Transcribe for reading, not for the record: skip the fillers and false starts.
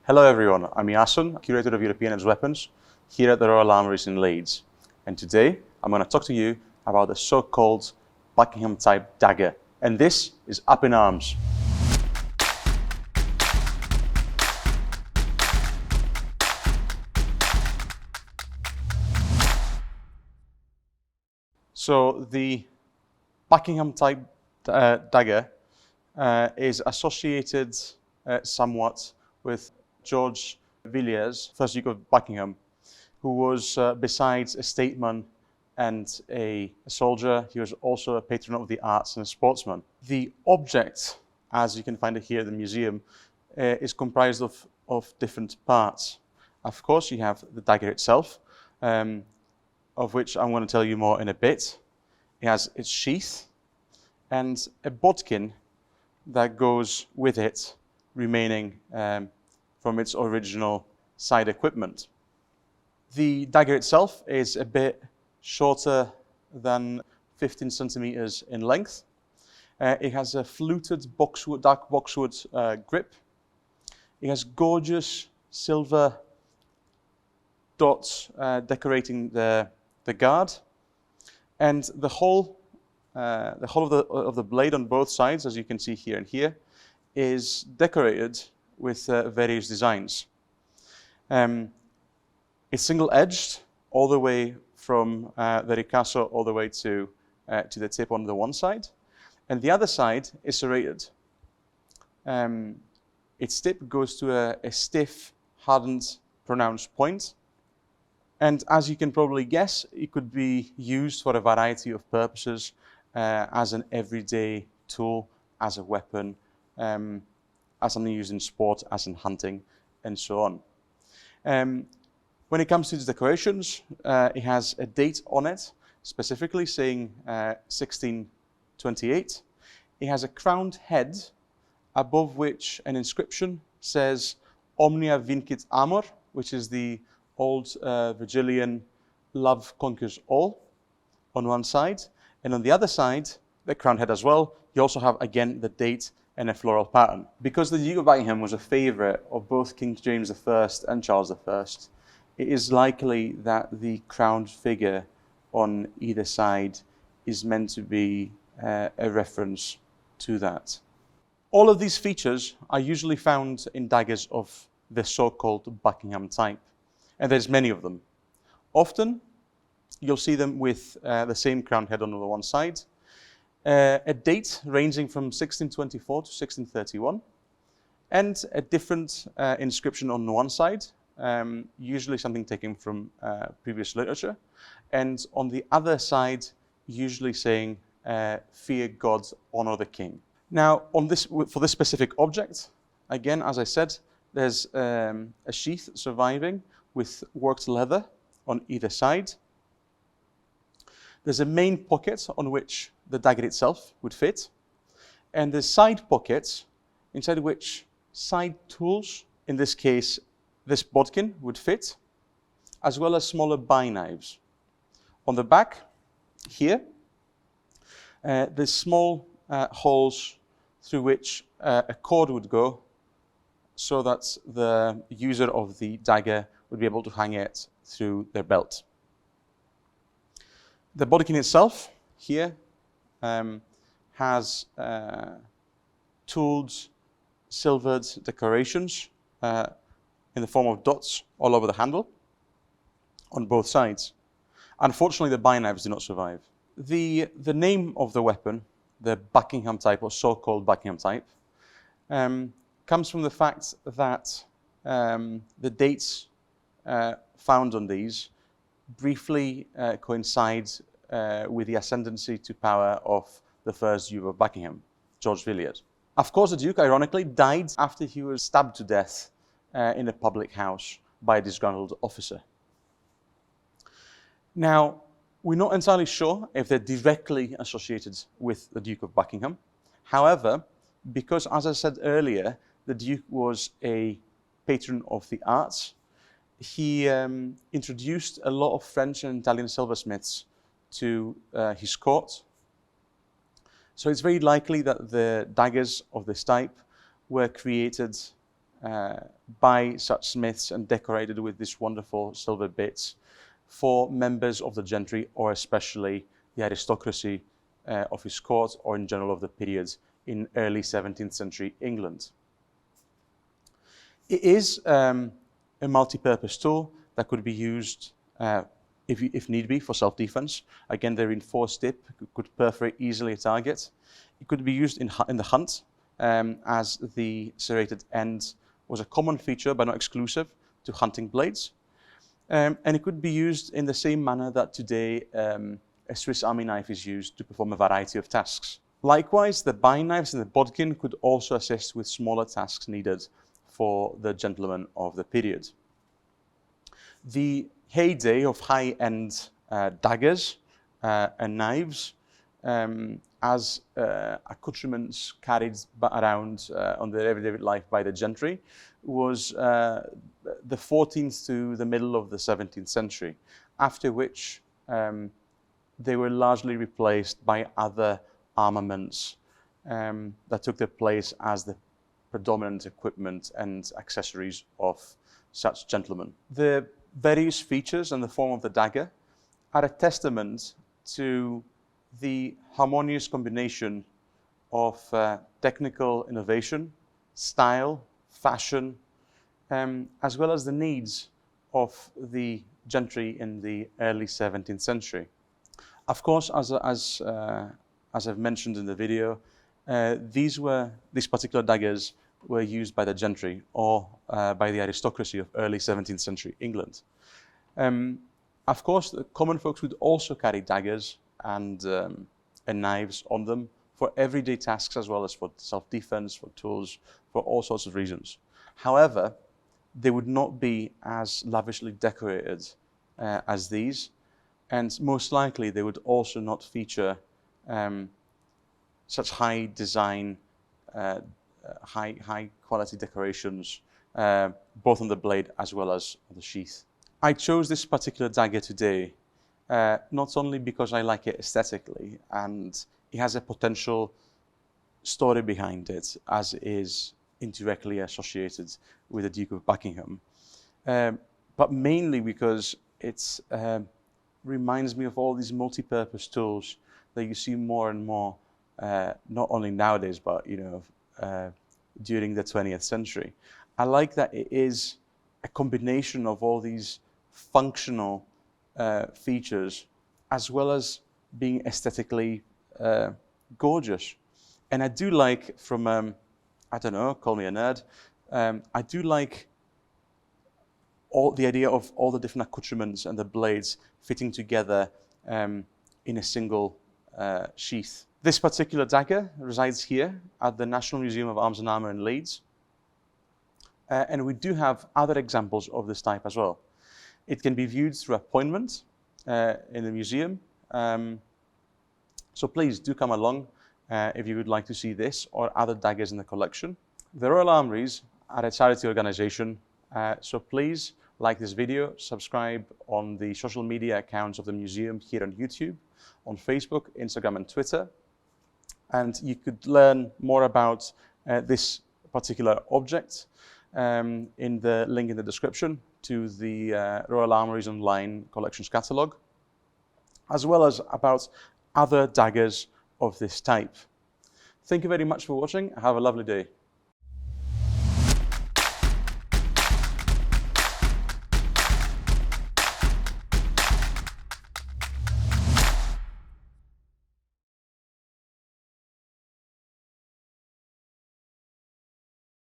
Hello everyone, I'm Iason, Curator of European Weapons, here at the Royal Armouries in Leeds. And today I'm going to talk to you about the so-called Buckingham-type dagger. And this is up in arms. So the Buckingham-type dagger is associated somewhat with George Villiers, first Duke of Buckingham, who was, besides a statesman and a soldier, he was also a patron of the arts and a sportsman. The object, as you can find it here in the museum, is comprised of different parts. Of course, you have the dagger itself, of which I'm going to tell you more in a bit. It has its sheath and a bodkin that goes with it, remaining from its original side equipment. The dagger itself is a bit shorter than 15 centimeters in length. It has a fluted boxwood, dark boxwood grip. It has gorgeous silver dots decorating the guard, and the whole of the blade on both sides, as you can see here and here, is decorated with various designs. It's single-edged all the way from the ricasso all the way to the tip on the one side, and the other side is serrated. Its tip goes to a stiff, hardened, pronounced point. And as you can probably guess, it could be used for a variety of purposes, as an everyday tool, as a weapon, as something used in sport, as in hunting, and so on. When it comes to the decorations, it has a date on it, specifically saying 1628. It has a crowned head, above which an inscription says Omnia vincit amor, which is the old Virgilian love conquers all, on one side. And on the other side, the crowned head as well, you also have again the date and a floral pattern. Because the Duke of Buckingham was a favourite of both King James I and Charles I, it is likely that the crowned figure on either side is meant to be a reference to that. All of these features are usually found in daggers of the so-called Buckingham type, and there's many of them. Often, you'll see them with the same crowned head on the one side, a date ranging from 1624 to 1631, and a different inscription on the one side, usually something taken from previous literature, and on the other side, usually saying, fear God, honor the king. Now, for this specific object, again, as I said, there's a sheath surviving with worked leather on either side. There's a main pocket on which the dagger itself would fit, and there's side pockets inside which side tools, in this case this bodkin, would fit, as well as smaller buy knives. On the back here, there's small holes through which a cord would go, so that the user of the dagger would be able to hang it through their belt. The bodkin itself here has tooled, silvered decorations in the form of dots all over the handle on both sides. Unfortunately, the buy knives do not survive. The name of the weapon, the Buckingham type, or so-called Buckingham type, comes from the fact that the dates found on these briefly coincide with the ascendancy to power of the first Duke of Buckingham, George Villiers. Of course, the Duke, ironically, died after he was stabbed to death in a public house by a disgruntled officer. Now, we're not entirely sure if they're directly associated with the Duke of Buckingham. However, because, as I said earlier, the Duke was a patron of the arts, he introduced a lot of French and Italian silversmiths to his court. So it's very likely that the daggers of this type were created by such smiths and decorated with these wonderful silver bits for members of the gentry, or especially the aristocracy of his court, or in general of the period in early 17th century England. It is a multi-purpose tool that could be used if need be for self-defense. Again, the reinforced tip could perforate easily a target. It could be used in the hunt, as the serrated end was a common feature but not exclusive to hunting blades. And it could be used in the same manner that today a Swiss Army knife is used to perform a variety of tasks. Likewise, the bine knives and the bodkin could also assist with smaller tasks needed for the gentlemen of the period. The heyday of high-end daggers and knives as accoutrements carried around on their everyday life by the gentry was the 14th to the middle of the 17th century, after which they were largely replaced by other armaments that took their place as the predominant equipment and accessories of such gentlemen. The various features and the form of the dagger are a testament to the harmonious combination of technical innovation, style, fashion, as well as the needs of the gentry in the early 17th century. Of course, as I've mentioned in the video, these particular daggers were used by the gentry or by the aristocracy of early 17th century England. Of course, the common folks would also carry daggers and knives on them for everyday tasks, as well as for self-defense, for tools, for all sorts of reasons. However, they would not be as lavishly decorated as these, and most likely they would also not feature such high design, high quality decorations, both on the blade as well as on the sheath. I chose this particular dagger today not only because I like it aesthetically and it has a potential story behind it, as it is indirectly associated with the Duke of Buckingham, but mainly because it reminds me of all these multi-purpose tools that you see more and more, not only nowadays, but during the 20th century. I like that it is a combination of all these functional features, as well as being aesthetically gorgeous. And I do like, from I don't know, call me a nerd, I do like the idea of all the different accoutrements and the blades fitting together in a single sheath. This particular dagger resides here at the National Museum of Arms and Armour in Leeds. And we do have other examples of this type as well. It can be viewed through appointment in the museum. So please do come along if you would like to see this or other daggers in the collection. The Royal Armouries are a charity organization, so please like this video, subscribe on the social media accounts of the museum here on YouTube, on Facebook, Instagram and Twitter. And you could learn more about this particular object in the link in the description to the Royal Armouries online collections catalogue, as well as about other daggers of this type. Thank you very much for watching. Have a lovely day.